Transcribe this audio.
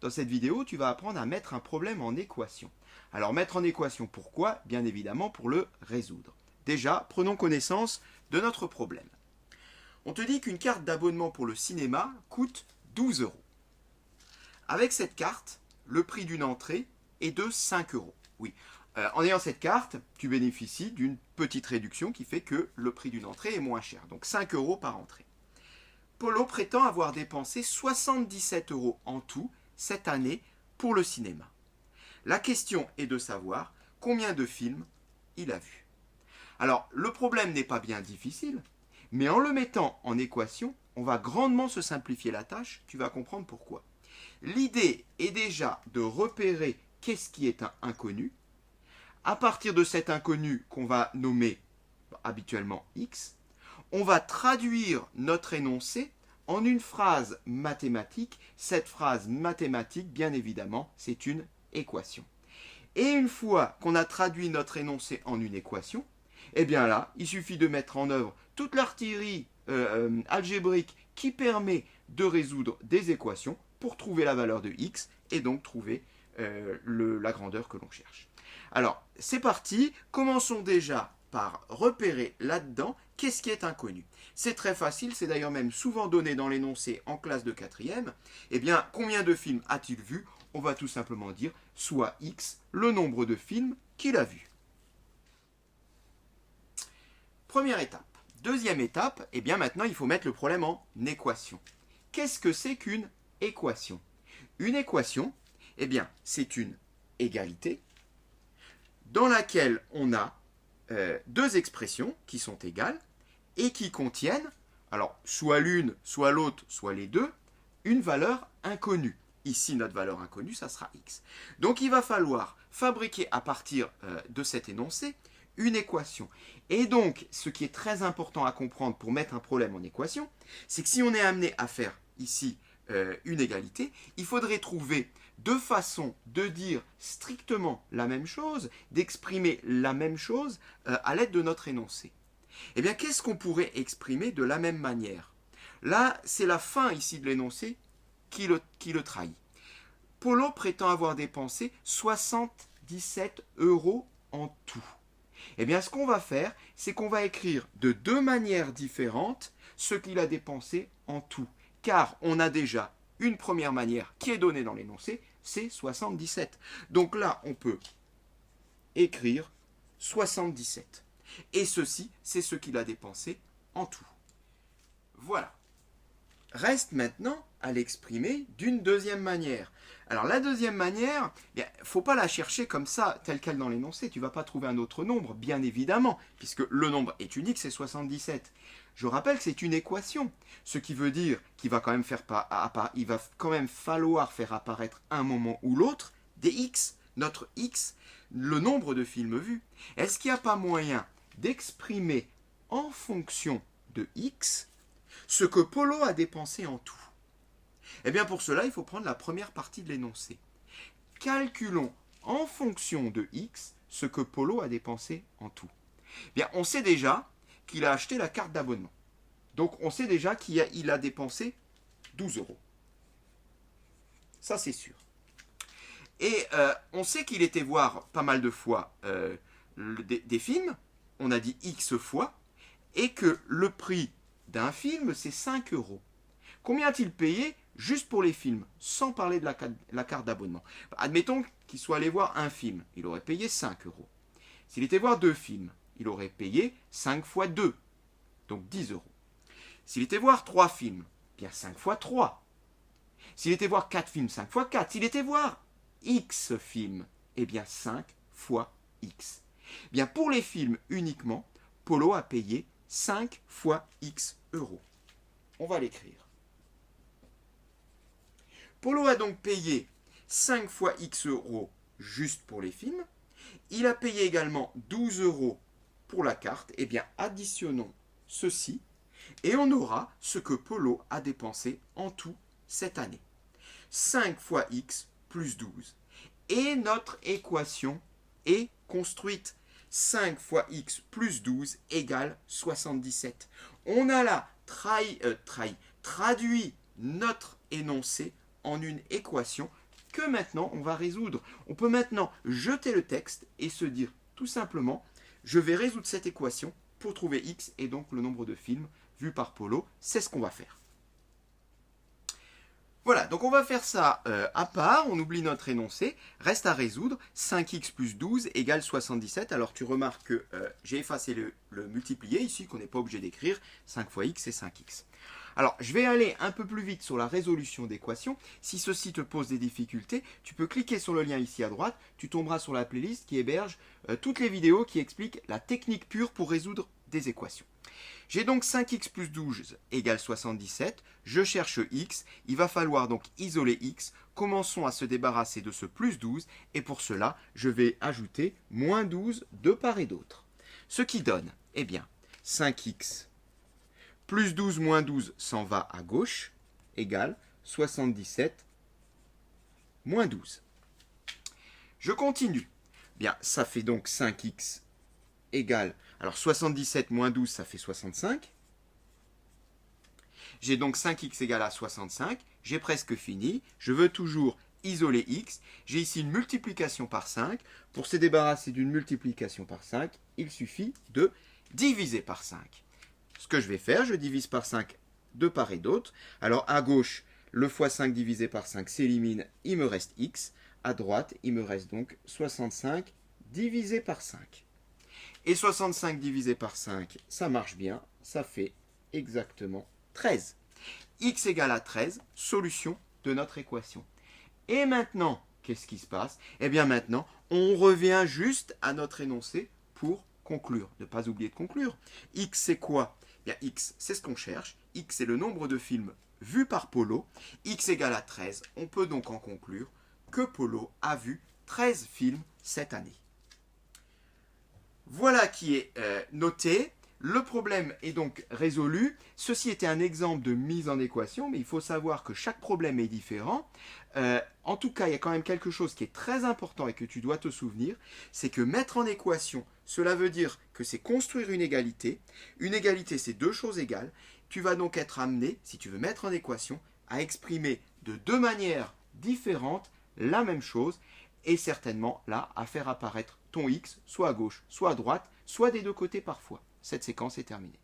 Dans cette vidéo, tu vas apprendre à mettre un problème en équation. Alors mettre en équation, pourquoi? Bien évidemment pour le résoudre. Déjà, prenons connaissance de notre problème. On te dit qu'une carte d'abonnement pour le cinéma coûte 12 euros. Avec cette carte, le prix d'une entrée est de 5 euros. Oui. En ayant cette carte, tu bénéficies d'une petite réduction qui fait que le prix d'une entrée est moins cher. Donc 5 euros par entrée. Polo prétend avoir dépensé 77 euros en tout cette année pour le cinéma. La question est de savoir combien de films il a vus. Alors, le problème n'est pas bien difficile, mais en le mettant en équation, on va grandement se simplifier la tâche, tu vas comprendre pourquoi. L'idée est déjà de repérer qu'est-ce qui est un inconnu. À partir de cet inconnu qu'on va nommer habituellement X, on va traduire notre énoncé en une phrase mathématique. Cette phrase mathématique, bien évidemment, c'est une équation. Et une fois qu'on a traduit notre énoncé en une équation, eh bien là, il suffit de mettre en œuvre toute l'artillerie algébrique qui permet de résoudre des équations pour trouver la valeur de X et donc trouver la grandeur que l'on cherche. Alors, c'est parti. Commençons déjà par repérer là-dedans qu'est-ce qui est inconnu. C'est très facile, c'est d'ailleurs même souvent donné dans l'énoncé en classe de 4e. Eh bien, combien de films a-t-il vu? On va tout simplement dire soit X, le nombre de films qu'il a vus. Première étape. Deuxième étape, eh bien maintenant il faut mettre le problème en équation. Qu'est-ce que c'est qu'une équation? Une équation, eh bien c'est une égalité dans laquelle on a deux expressions qui sont égales et qui contiennent, alors soit l'une, soit l'autre, soit les deux, une valeur inconnue. Ici, notre valeur inconnue, ça sera X. Donc, il va falloir fabriquer à partir de cet énoncé une équation. Et donc, ce qui est très important à comprendre pour mettre un problème en équation, c'est que si on est amené à faire ici une égalité, il faudrait trouver deux façons de dire strictement la même chose, d'exprimer la même chose à l'aide de notre énoncé. Eh bien, qu'est-ce qu'on pourrait exprimer de la même manière? Là, c'est la fin ici de l'énoncé qui le trahit. Polo prétend avoir dépensé 77 euros en tout. Eh bien, ce qu'on va faire, c'est qu'on va écrire de deux manières différentes ce qu'il a dépensé en tout. Car on a déjà une première manière qui est donnée dans l'énoncé, c'est 77. Donc là, on peut écrire 77. Et ceci, c'est ce qu'il a dépensé en tout. Voilà. Reste maintenant à l'exprimer d'une deuxième manière. Alors la deuxième manière, il ne faut pas la chercher comme ça, telle qu'elle dans l'énoncé. Tu ne vas pas trouver un autre nombre, bien évidemment, puisque le nombre est unique, c'est 77. Je rappelle que c'est une équation, ce qui veut dire qu'il va quand même il va quand même falloir faire apparaître un moment ou l'autre des X, notre X, le nombre de films vus. Est-ce qu'il n'y a pas moyen d'exprimer en fonction de X ce que Polo a dépensé en tout? Eh bien pour cela, il faut prendre la première partie de l'énoncé. Calculons en fonction de X ce que Polo a dépensé en tout. Bien, on sait déjà qu'il a acheté la carte d'abonnement. Donc on sait déjà qu'il a dépensé 12 euros. Ça c'est sûr. Et on sait qu'il était voir pas mal de fois des films. On a dit X fois. Et que le prix d'un film, c'est 5 euros. Combien a-t-il payé juste pour les films, sans parler de la carte d'abonnement? Admettons qu'il soit allé voir un film, il aurait payé 5 euros. S'il était voir deux films, il aurait payé 5 fois 2, donc 10 euros. S'il était voir 3 films, bien 5 fois 3. S'il était voir 4 films, 5 fois 4. S'il était voir X films, eh bien 5 fois X. Bien pour les films uniquement, Polo a payé 5 fois X euros. On va l'écrire. Polo a donc payé 5 fois X euros juste pour les films. Il a payé également 12 euros pour la carte. Eh bien, additionnons ceci et on aura ce que Polo a dépensé en tout cette année. 5 fois X plus 12. Et notre équation est construite. 5 fois X plus 12 égale 77. On a là traduit notre énoncé en une équation que maintenant on va résoudre. On peut maintenant jeter le texte et se dire tout simplement, je vais résoudre cette équation pour trouver x et donc le nombre de films vus par Polo. C'est ce qu'on va faire. Voilà, donc on va faire ça à part, on oublie notre énoncé, reste à résoudre, 5x plus 12 égale 77. Alors tu remarques que j'ai effacé le multiplié ici, qu'on n'est pas obligé d'écrire, 5 fois x c'est 5x. Alors je vais aller un peu plus vite sur la résolution d'équations. Si ceci te pose des difficultés, tu peux cliquer sur le lien ici à droite, tu tomberas sur la playlist qui héberge toutes les vidéos qui expliquent la technique pure pour résoudre des équations. J'ai donc 5x plus 12 égale 77, je cherche x, il va falloir donc isoler x, commençons à se débarrasser de ce plus 12, et pour cela, je vais ajouter moins 12 de part et d'autre. Ce qui donne, eh bien, 5x plus 12 moins 12 s'en va à gauche, égale 77 moins 12. Je continue. Bien, ça fait donc 5x égale, alors 77 moins 12, ça fait 65. J'ai donc 5x égale à 65. J'ai presque fini. Je veux toujours isoler x. J'ai ici une multiplication par 5. Pour se débarrasser d'une multiplication par 5, il suffit de diviser par 5. Ce que je vais faire, je divise par 5 de part et d'autre. Alors à gauche, le fois 5 divisé par 5 s'élimine, il me reste x. À droite, il me reste donc 65 divisé par 5. Et 65 divisé par 5, ça marche bien, ça fait exactement 13. X égale à 13, solution de notre équation. Et maintenant, qu'est-ce qui se passe? Eh bien maintenant, on revient juste à notre énoncé pour conclure. Ne pas oublier de conclure. X c'est quoi? Eh bien x c'est ce qu'on cherche. X c'est le nombre de films vus par Polo. X égale à 13. On peut donc en conclure que Polo a vu 13 films cette année. Voilà qui est noté. Le problème est donc résolu. Ceci était un exemple de mise en équation, mais il faut savoir que chaque problème est différent. En tout cas, il y a quand même quelque chose qui est très important et que tu dois te souvenir, c'est que mettre en équation, cela veut dire que c'est construire une égalité. Une égalité, c'est deux choses égales. Tu vas donc être amené, si tu veux mettre en équation, à exprimer de deux manières différentes la même chose, et certainement là à faire apparaître ton x soit à gauche, soit à droite, soit des deux côtés parfois. Cette séquence est terminée.